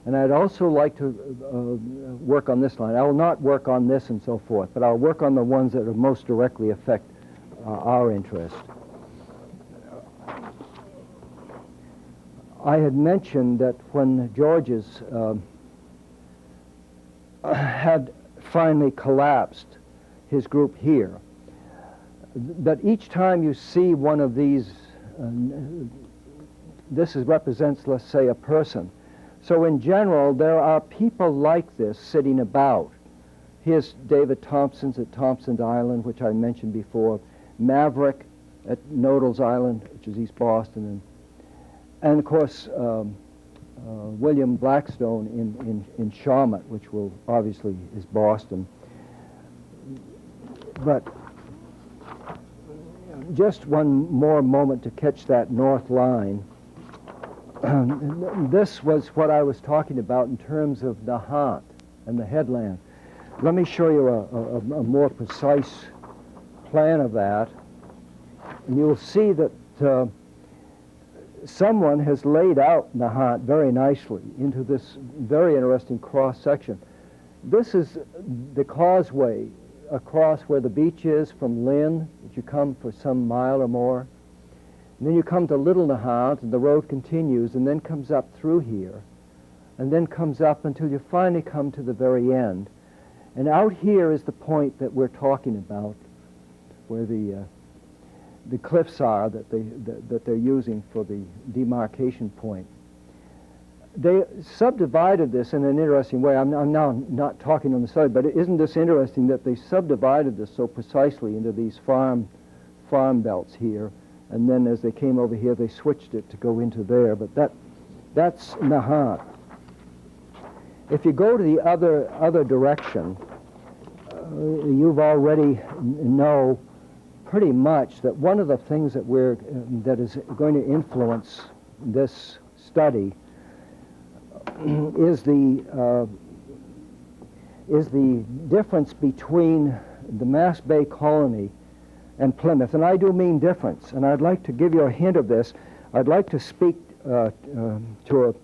And I'd also like to work on this line. I will not work on this and so forth, but I'll work on the ones that most directly affect our interest. I had mentioned that when George's had finally collapsed, his group here, that each time you see one of these, represents, let's say, a person. So in general, there are people like this sitting about. Here's David Thompson's at Thompson's Island, which I mentioned before, Maverick at Nodal's Island, which is East Boston, and of course William Blackstone in Shawmut, which will obviously is Boston. But just one more moment to catch that north line. This was what I was talking about in terms of the haunt and the headland. Let me show you a more precise plan of that. And you'll see that someone has laid out the haunt very nicely into this very interesting cross-section. This is the causeway across where the beach is from Lynn, that you come for some mile or more. And then you come to Little Nahant, and the road continues, and then comes up through here, and then comes up until you finally come to the very end. And out here is the point that we're talking about, where the cliffs are that they're using for the demarcation point. They subdivided this in an interesting way. I'm now not talking on the side, but isn't this interesting that they subdivided this so precisely into these farm belts here, and then as they came over here, they switched it to go into there. But that's Nahant. If you go to the other direction, you've already know pretty much that one of the things that is going to influence this study is the difference between the Mass Bay Colony and Plymouth. And I do mean difference, and I'd like to give you a hint of this. I'd like to speak to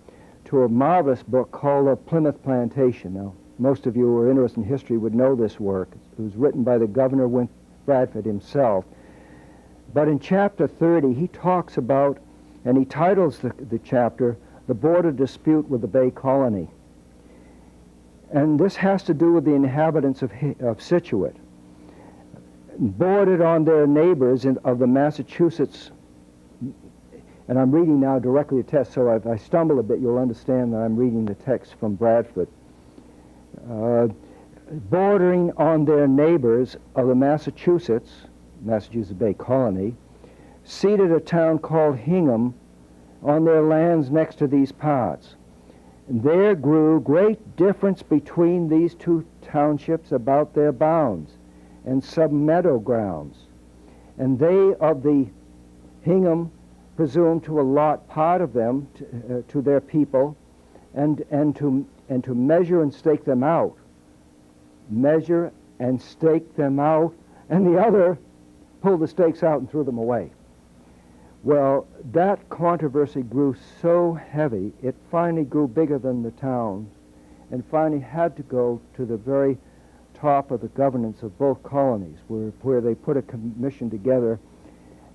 a marvelous book called The Plymouth Plantation. Now, most of you who are interested in history would know this work. It was written by the Governor Win Bradford himself. But in chapter 30, he talks about, and he titles the chapter, The Border Dispute with the Bay Colony. And this has to do with the inhabitants of Scituate, bordered on their neighbors of the Massachusetts, and I'm reading now directly the text, so if I stumble a bit, you'll understand that I'm reading the text from Bradford. Bordering on their neighbors of the Massachusetts Bay Colony, seated a town called Hingham on their lands next to these parts. And there grew great difference between these two townships about their bounds and sub-meadow grounds. And they of the Hingham presumed to allot part of them to their people and to measure and stake them out. Measure and stake them out, and the other pulled the stakes out and threw them away. Well, that controversy grew so heavy, it finally grew bigger than the town, and finally had to go to the very top of the governance of both colonies, where they put a commission together,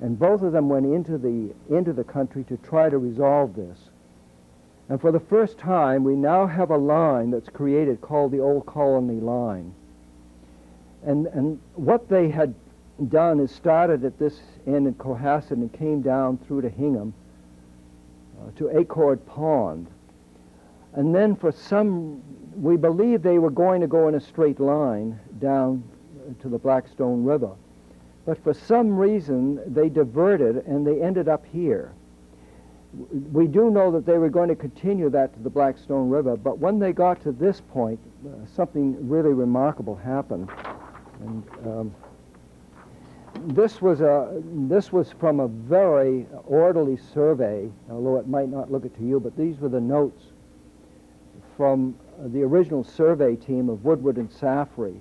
and both of them went into the country to try to resolve this. And for the first time, we now have a line that's created called the Old Colony Line. And what they had done is started at this end in Cohasset and came down through to Hingham to Acord Pond. And then we believe they were going to go in a straight line down to the Blackstone River. But for some reason, they diverted and they ended up here. We do know that they were going to continue that to the Blackstone River, but when they got to this point, something really remarkable happened. And this was from a very orderly survey, although it might not look it to you, but these were the notes from the original survey team of Woodward and Safrey.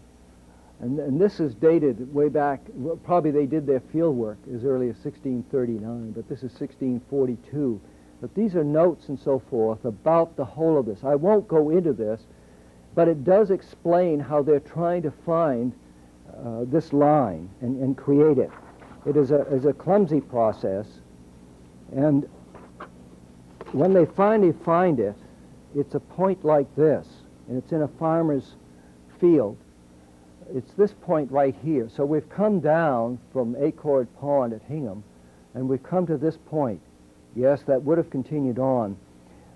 And this is dated way back, probably they did their field work as early as 1639, but this is 1642. But these are notes and so forth about the whole of this. I won't go into this, but it does explain how they're trying to find this line and create it. It is a clumsy process, and when they finally find it, it's a point like this, and it's in a farmer's field. It's this point right here. So we've come down from Acord Pond at Hingham, and we've come to this point. Yes, that would have continued on,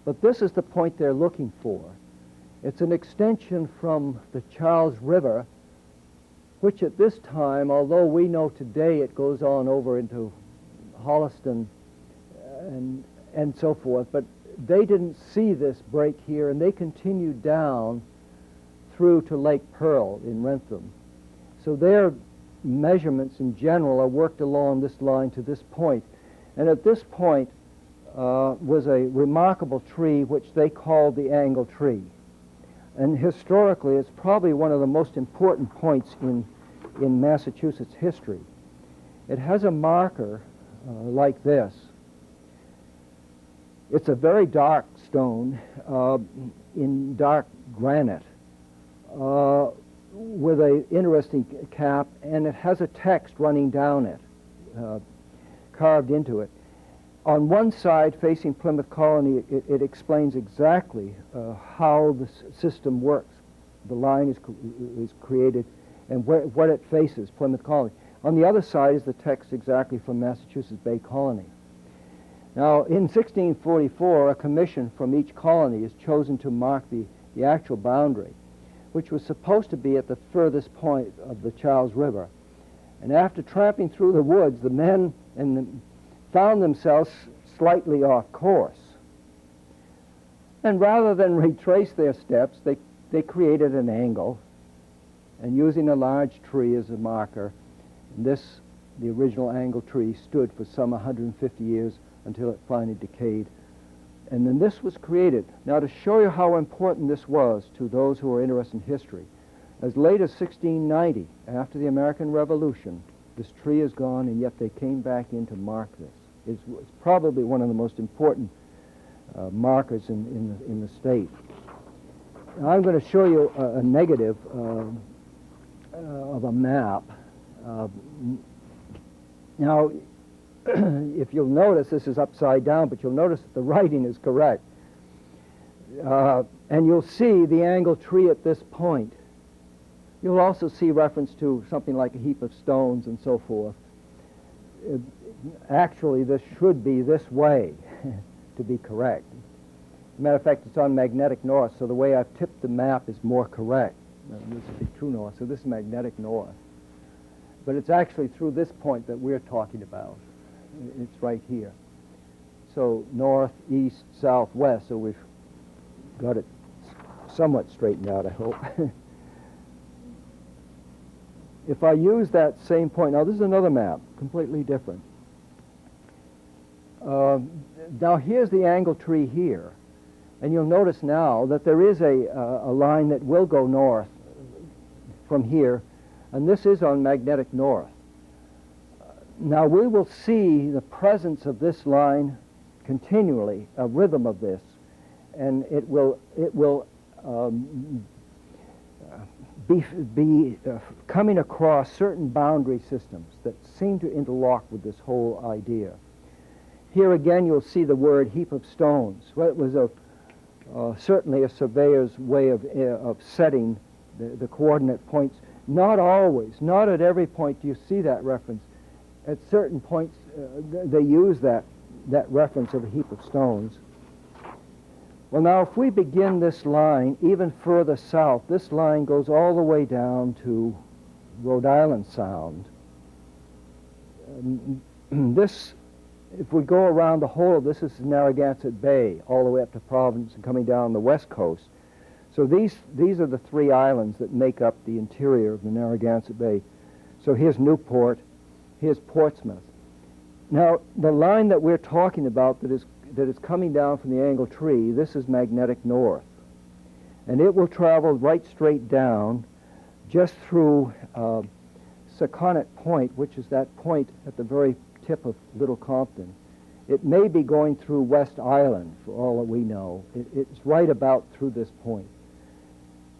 but this is the point they're looking for. It's an extension from the Charles River, which at this time, although we know today it goes on over into Holliston and so forth, but they didn't see this break here, and they continued down through to Lake Pearl in Rentham. So their measurements in general are worked along this line to this point. And at this point was a remarkable tree which they called the Angle Tree. And historically, it's probably one of the most important points in Massachusetts history. It has a marker like this. It's a very dark stone in dark granite with an interesting cap, and it has a text running down it, carved into it. On one side, facing Plymouth Colony, it explains exactly how the system works. The line is created and what it faces, Plymouth Colony. On the other side is the text exactly from Massachusetts Bay Colony. Now, in 1644, a commission from each colony is chosen to mark the actual boundary, which was supposed to be at the furthest point of the Charles River. And after tramping through the woods, the men found themselves slightly off course. And rather than retrace their steps, they created an angle, and using a large tree as a marker, the original Angle Tree stood for some 150 years until it finally decayed. And then this was created. Now, to show you how important this was to those who are interested in history, as late as 1690, after the American Revolution, this tree is gone, and yet they came back in to mark this. It's probably one of the most important markers in the state. Now, I'm going to show you a negative of a map. Now, if you'll notice, this is upside down, but you'll notice that the writing is correct. And you'll see the Angle Tree at this point. You'll also see reference to something like a heap of stones and so forth. Actually, this should be this way to be correct. As a matter of fact, it's on magnetic north, so the way I've tipped the map is more correct. This would be true north, so this is magnetic north. But it's actually through this point that we're talking about. It's right here. So north, east, south, west, so we've got it somewhat straightened out, I hope. If I use that same point, now this is another map, completely different. Now here's the Angle Tree here, and you'll notice now that there is a line that will go north from here, and this is on magnetic north. Now we will see the presence of this line continually, a rhythm of this, and it will be coming across certain boundary systems that seem to interlock with this whole idea. Here again you'll see the word heap of stones. Well, it was certainly a surveyor's way of setting the coordinate points. Not always, not at every point do you see that reference. At certain points they use that reference of a heap of stones. Well, now if we begin this line even further south, this line goes all the way down to Rhode Island Sound. This, if we go around the whole of this is Narragansett Bay, all the way up to Providence and coming down the west coast. So these are the three islands that make up the interior of the Narragansett Bay. So here's Newport, here's Portsmouth. Now, the line that we're talking about that is coming down from the Angle Tree, this is magnetic north. And it will travel right straight down just through Saconnet Point, which is that point at the very tip of Little Compton. It may be going through West Island, for all that we know. It's right about through this point.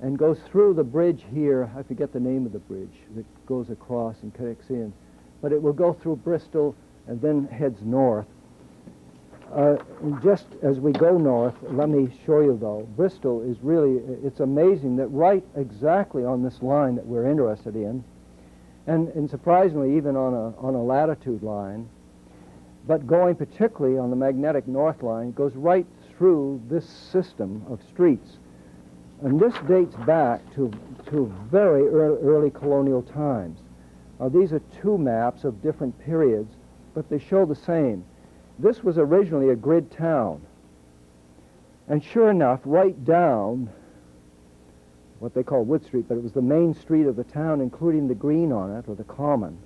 And goes through the bridge here. I forget the name of the bridge that goes across and connects in. But it will go through Bristol and then heads north. Just as we go north, let me show you, though, Bristol is really, it's amazing that right exactly on this line that we're interested in, and surprisingly even on a latitude line, but going particularly on the magnetic north line, goes right through this system of streets. And this dates back to very early colonial times. These are two maps of different periods, but they show the same. This was originally a grid town. And sure enough, right down what they call Wood Street, but it was the main street of the town, including the green on it, or the common.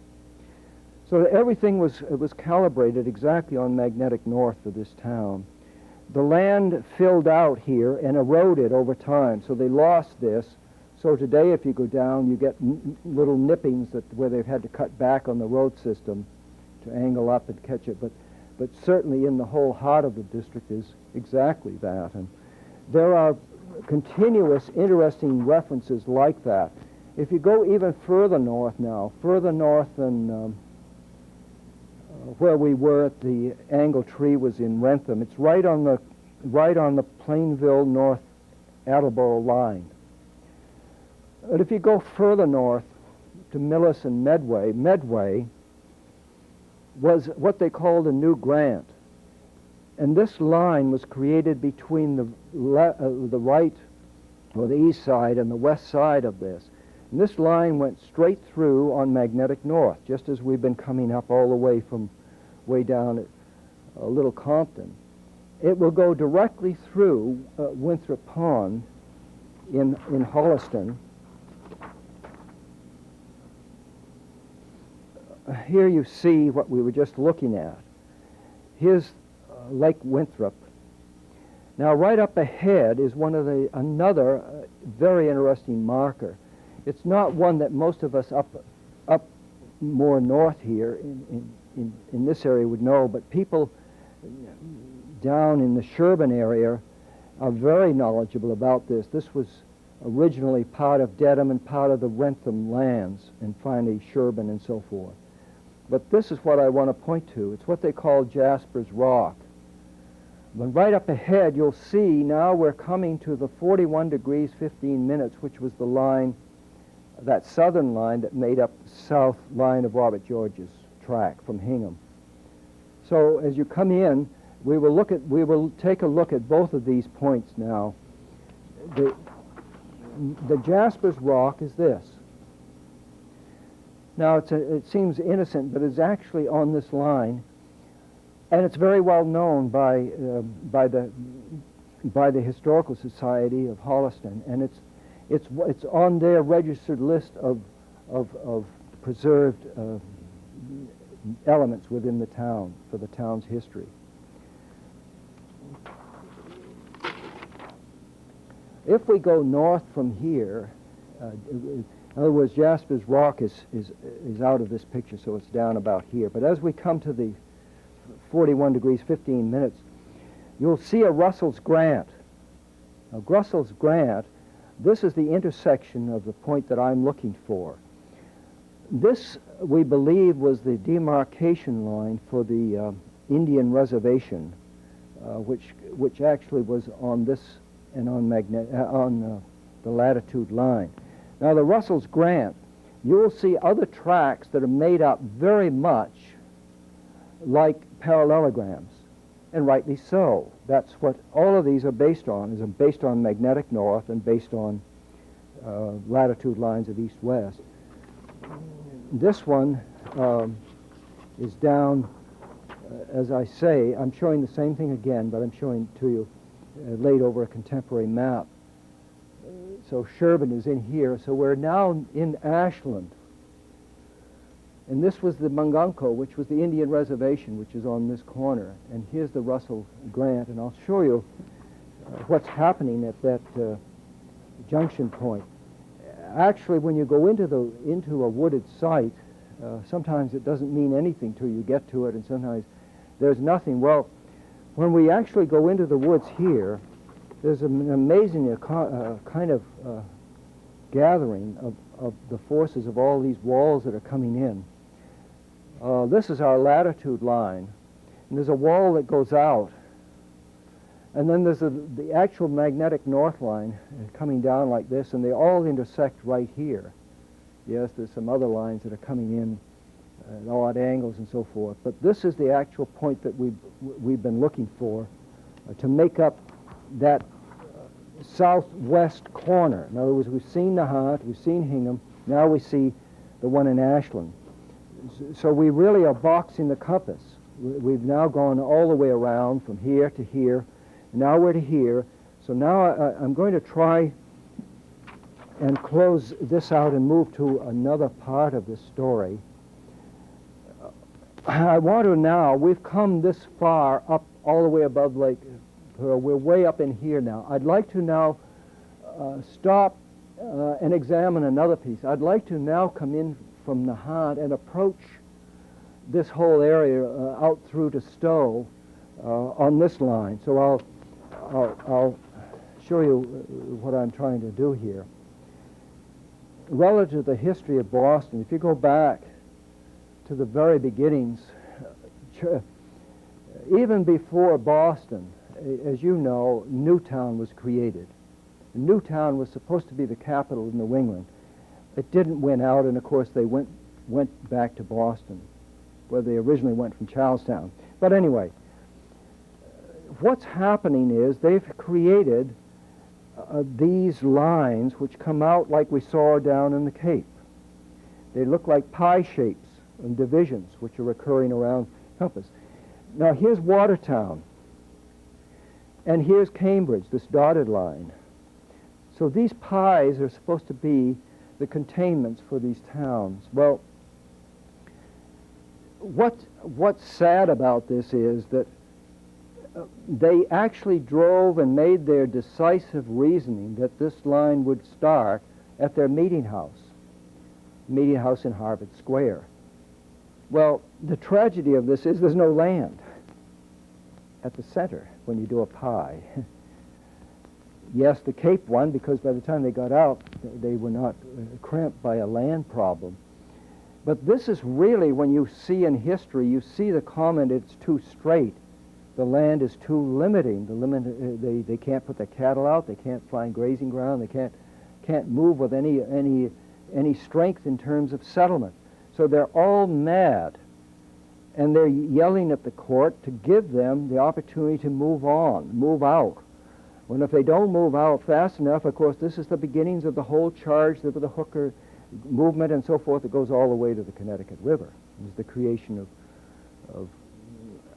So everything was calibrated exactly on magnetic north for this town. The land filled out here and eroded over time, so they lost this. So today, if you go down, you get little nippings where they've had to cut back on the road system to angle up and catch it. But certainly in the whole heart of the district is exactly that. And there are continuous, interesting references like that. If you go even further north now, further north than where we were at the Angle Tree was in Wrentham. It's right on the Plainville North Attleboro line. But if you go further north to Millis and Medway, Medway was what they called a new grant. And this line was created between the right, or the east side, and the west side of this. And this line went straight through on magnetic north, just as we've been coming up all the way from way down at Little Compton. It will go directly through Winthrop Pond in Holliston. Here you see what we were just looking at. Here's Lake Winthrop. Now right up ahead is another very interesting marker. It's not one that most of us up more north here in this area would know, but people down in the Sherburne area are very knowledgeable about this. This was originally part of Dedham and part of the Wrentham lands, and finally Sherburne and so forth. But this is what I want to point to. It's what they call Jasper's Rock. But right up ahead, you'll see now we're coming to the 41 degrees 15 minutes, which was the line, that southern line that made up the south line of Robert George's track from Hingham. So as you come in, we will take a look at both of these points now. The Jasper's Rock is this. Now it seems innocent, but it's actually on this line, and it's very well known by the Historical Society of Holliston, and it's on their registered list of preserved elements within the town for the town's history. If we go north from here, in other words, Jasper's Rock is out of this picture, so it's down about here. But as we come to the 41 degrees 15 minutes, you'll see a Russell's Grant. Now, Russell's Grant, this is the intersection of the point that I'm looking for. This, we believe, was the demarcation line for the Indian reservation, which actually was on this and on the latitude line. Now, the Russell's Grant, you'll see other tracks that are made up very much like parallelograms, and rightly so. That's what all of these are based on, is based on magnetic north and based on latitude lines of east-west. This one is down, as I say, I'm showing the same thing again, but I'm showing to you laid over a contemporary map. So Sherburne is in here. So we're now in Ashland. And this was the Mungunko, which was the Indian reservation, which is on this corner. And here's the Russell Grant. And I'll show you what's happening at that junction point. Actually, when you go into a wooded site, sometimes it doesn't mean anything till you get to it, and sometimes there's nothing. Well, when we actually go into the woods here, there's an amazing kind of gathering of the forces of all these walls that are coming in. This is our latitude line, and there's a wall that goes out, and then there's the actual magnetic north line coming down like this, and they all intersect right here. Yes, there's some other lines that are coming in at odd angles and so forth, but this is the actual point that we've been looking for to make up that southwest corner. In other words, we've seen Nahant, we've seen Hingham, now we see the one in Ashland. So we really are boxing the compass. We've now gone all the way around from here to here, and now we're to here. So now I'm going to try and close this out and move to another part of the story. I want to now, we've come this far up all the way above Lake Pearl. We're way up in here now. I'd like to now stop and examine another piece. I'd like to now come in from Nahant and approach this whole area out through to Stow on this line. So I'll show you what I'm trying to do here. Relative to the history of Boston, if you go back to the very beginnings, even before Boston, as you know, Newtown was created. Newtown was supposed to be the capital of New England. It didn't win out, and of course they went back to Boston, where they originally went from Charlestown. But anyway, what's happening is they've created these lines which come out like we saw down in the Cape. They look like pie shapes and divisions which are occurring around compass. Now here's Watertown, and here's Cambridge, this dotted line. So these pies are supposed to be the containments for these towns. Well, what's sad about this is that they actually drove and made their decisive reasoning that this line would start at their meeting house in Harvard Square. Well, the tragedy of this is there's no land at the center when you do a pie. Yes, the Cape won, because by the time they got out, they were not cramped by a land problem. But this is really, when you see in history, you see the comment, it's too straight. The land is too limiting. They can't put their cattle out. They can't find grazing ground. They can't move with any strength in terms of settlement. So they're all mad, and they're yelling at the court to give them the opportunity to move on, move out. When if they don't move out fast enough, of course, this is the beginnings of the whole charge of the hooker movement and so forth that goes all the way to the Connecticut River. It's the creation of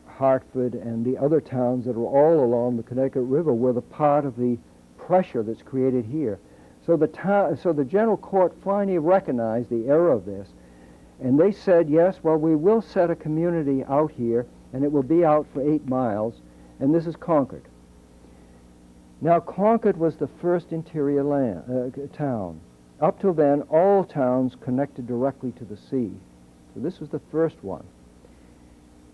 Hartford and the other towns that are all along the Connecticut River were the part of the pressure that's created here. So the General Court finally recognized the error of this, and they said, yes, well, we will set a community out here, and it will be out for 8 miles, and this is Concord. Now, Concord was the first interior town. Up till then, all towns connected directly to the sea. So this was the first one.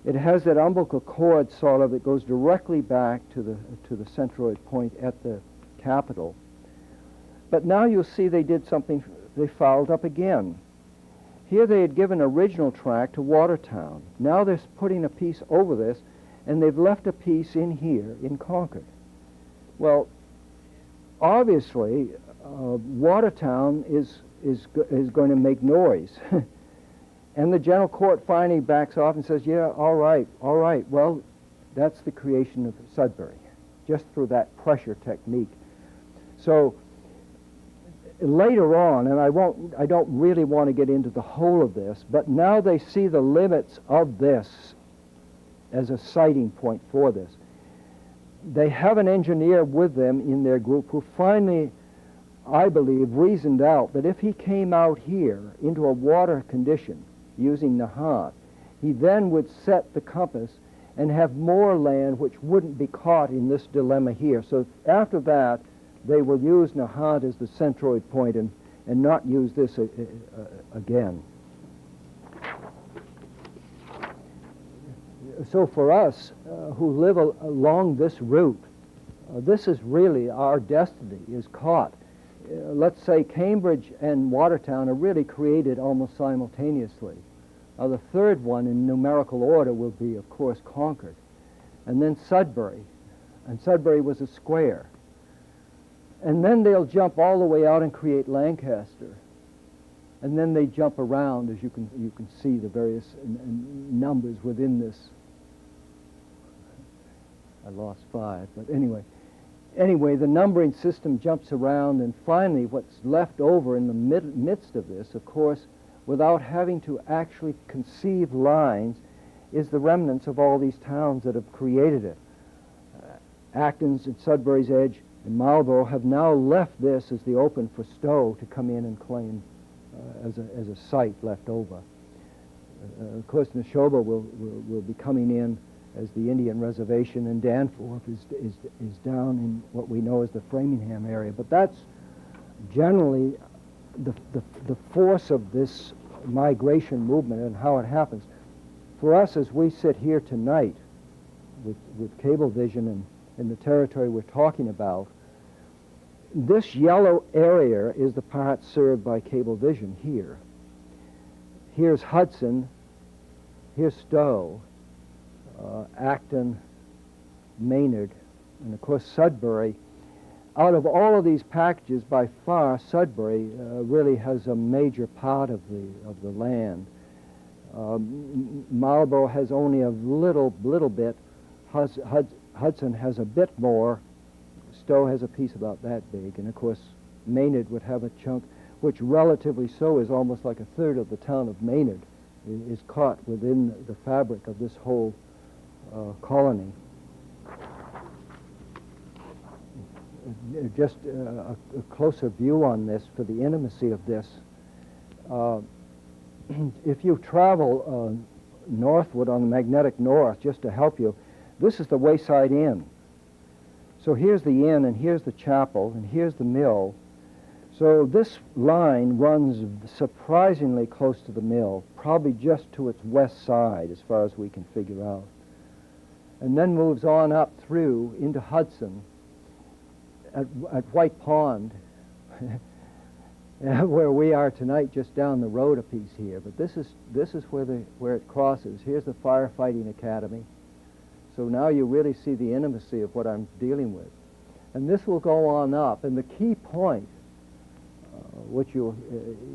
It has that umbilical cord sort of that goes directly back to the centroid point at the capital. But now you'll see they did something, they fouled up again. Here they had given original track to Watertown. Now they're putting a piece over this, and they've left a piece in here in Concord. Well, obviously, Watertown is going to make noise. And the General Court finally backs off and says, yeah, all right. Well, that's the creation of Sudbury, just through that pressure technique. So later on, and I don't really want to get into the whole of this, but now they see the limits of this as a sighting point for this. They have an engineer with them in their group who finally, I believe, reasoned out that if he came out here into a water condition using Nahant, he then would set the compass and have more land which wouldn't be caught in this dilemma here. So after that, they will use Nahant as the centroid point and not use this again. So for us who live along this route, this is really our destiny, is caught. Let's say Cambridge and Watertown are really created almost simultaneously. The third one in numerical order will be, of course, Concord. And then Sudbury. And Sudbury was a square. And then they'll jump all the way out and create Lancaster. And then they jump around, as you can see the various numbers within this. I lost 5, but anyway. Anyway, the numbering system jumps around, and finally what's left over in the midst of this, of course, without having to actually conceive lines, is the remnants of all these towns that have created it. Acton's and Sudbury's Edge and Marlborough have now left this as the open for Stow to come in and claim as a site left over. Of course, Neshoba will be coming in as the Indian reservation, and Danforth is down in what we know as the Framingham area. But that's generally the force of this migration movement and how it happens. For us, as we sit here tonight with Cablevision and in the territory we're talking about, this yellow area is the part served by Cablevision here. Here's Hudson, here's Stow, Acton, Maynard, and of course Sudbury. Out of all of these packages, by far, Sudbury really has a major part of the land. Marlborough has only a little bit. Hudson has a bit more. Stow has a piece about that big, and of course Maynard would have a chunk, which relatively so is almost like a third of the town of Maynard is caught within the fabric of this whole colony. Just a closer view on this for the intimacy of this. If you travel northward on the magnetic north, just to help you, this is the Wayside Inn. So here's the inn, and here's the chapel, and here's the mill. So this line runs surprisingly close to the mill, probably just to its west side as far as we can figure out. And then moves on up through into Hudson at White Pond, where we are tonight, just down the road a piece here. But this is where it crosses. Here's the Firefighting Academy. So now you really see the intimacy of what I'm dealing with. And this will go on up. And the key point, which you'll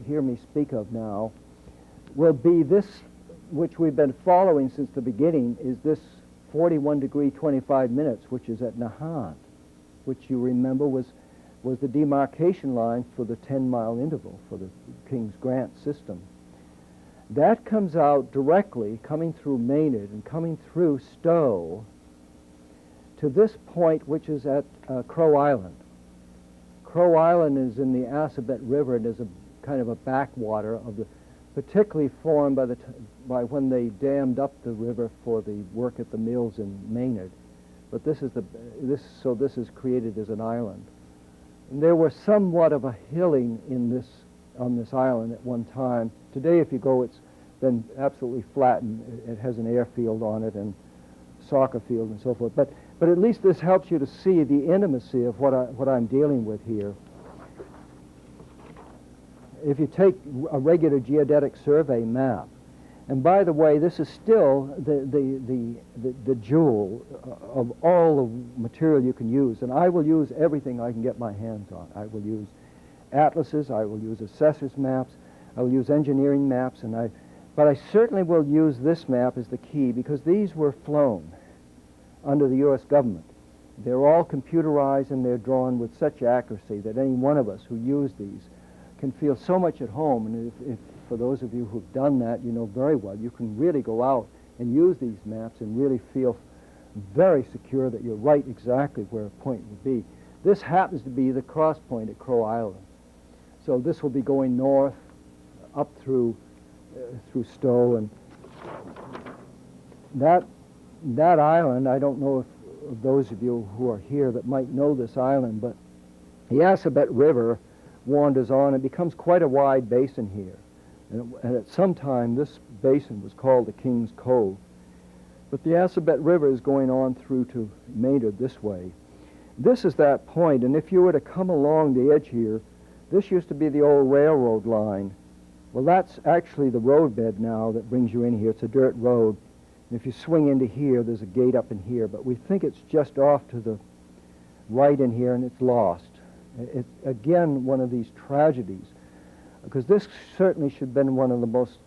hear me speak of now, will be this, which we've been following since the beginning, is this 41 degree 25 minutes, which is at Nahant, which you remember was the demarcation line for the 10-mile interval for the King's Grant system. That comes out directly, coming through Maynard and coming through Stow, to this point, which is at Crow Island. Crow Island is in the Assabet River and is a kind of a backwater of the, particularly formed by when they dammed up the river for the work at the mills in Maynard. But this is created as an island. And there was somewhat of a hilling on this island at one time. Today, if you go, it's been absolutely flattened. It has an airfield on it and soccer field and so forth. But at least this helps you to see the intimacy of what I'm dealing with here. If you take a regular geodetic survey map, and by the way, this is still the jewel of all the material you can use, and I will use everything I can get my hands on. I will use atlases, I will use assessor's maps, I will use engineering maps, but I certainly will use this map as the key, because these were flown under the U.S. government. They're all computerized, and they're drawn with such accuracy that any one of us who use these can feel so much at home. And if for those of you who've done that, you know very well, you can really go out and use these maps and really feel very secure that you're right exactly where a point would be. This happens to be the cross point at Crow Island. So this will be going north up through Stow, and that island, I don't know if of those of you who are here that might know this island, but the Assabet River wanders on and becomes quite a wide basin here. And at some time, this basin was called the King's Cove. But the Assabet River is going on through to Maynard this way. This is that point, and if you were to come along the edge here, this used to be the old railroad line. Well, that's actually the roadbed now that brings you in here. It's a dirt road. And if you swing into here, there's a gate up in here, but we think it's just off to the right in here, and it's lost. It's, again, one of these tragedies, because this certainly should have been one of the most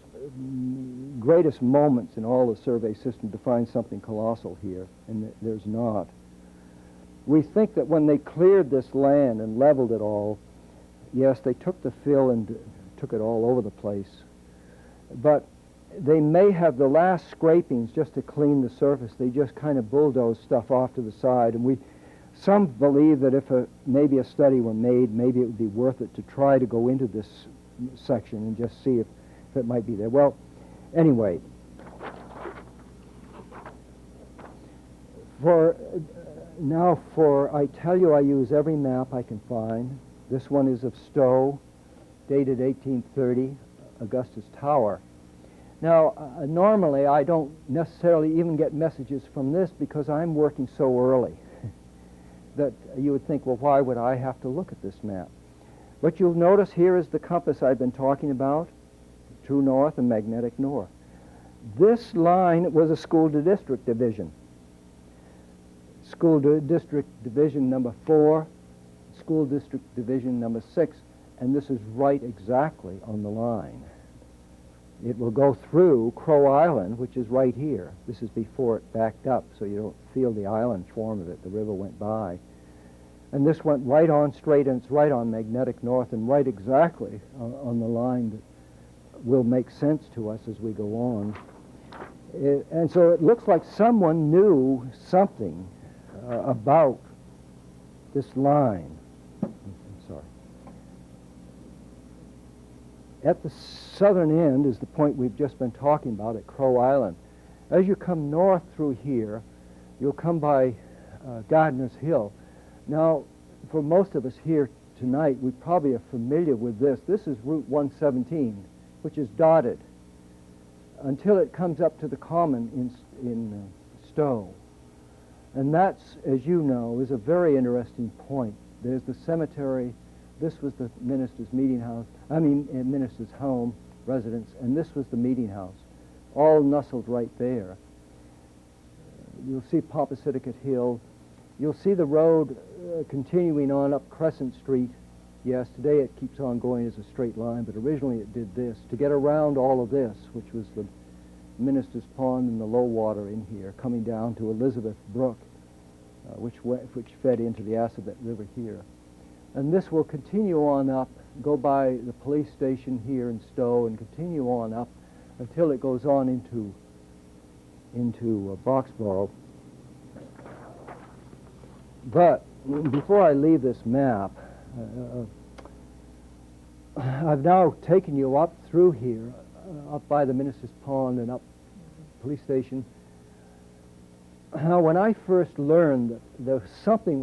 greatest moments in all the survey system to find something colossal here, and there's not. We think that when they cleared this land and leveled it all, yes, they took the fill and took it all over the place, but they may have the last scrapings just to clean the surface. They just kind of bulldozed stuff off to the side, and some believe that if maybe a study were made, maybe it would be worth it to try to go into this section and just see if it might be there. Well, anyway, I tell you, I use every map I can find. This one is of Stow, dated 1830, Augustus Tower. Now, normally I don't necessarily even get messages from this because I'm working so early that you would think, well, why would I have to look at this map? What you'll notice here is the compass I've been talking about, true north and magnetic north. This line was a school to district division. School to district division number 4, school district division number 6, and this is right exactly on the line. It will go through Crow Island, which is right here. This is before it backed up, so you don't feel the island form of it. The river went by. And this went right on straight, and it's right on magnetic north and right exactly on the line that will make sense to us as we go on. And so it looks like someone knew something about this line. I'm sorry. At the southern end is the point we've just been talking about at Crow Island. As you come north through here, you'll come by Gardner's Hill. Now, for most of us here tonight, we probably are familiar with this. This is Route 117, which is dotted until it comes up to the common in Stow. And that's, as you know, is a very interesting point. There's the cemetery. This was the minister's meeting house. Minister's home, residence, and this was the meeting house, all nestled right there. You'll see Pompasiticate Hill. You'll see the road continuing on up Crescent Street. Yes, today it keeps on going as a straight line, but originally it did this to get around all of this, which was the minister's pond and the low water in here, coming down to Elizabeth Brook, which fed into the Assabet River here. And this will continue on up, go by the police station here in Stow, and continue on up until it goes on into Boxborough. But before I leave this map, I've now taken you up through here, up by the minister's pond and up police station. Now, when I first learned that there was something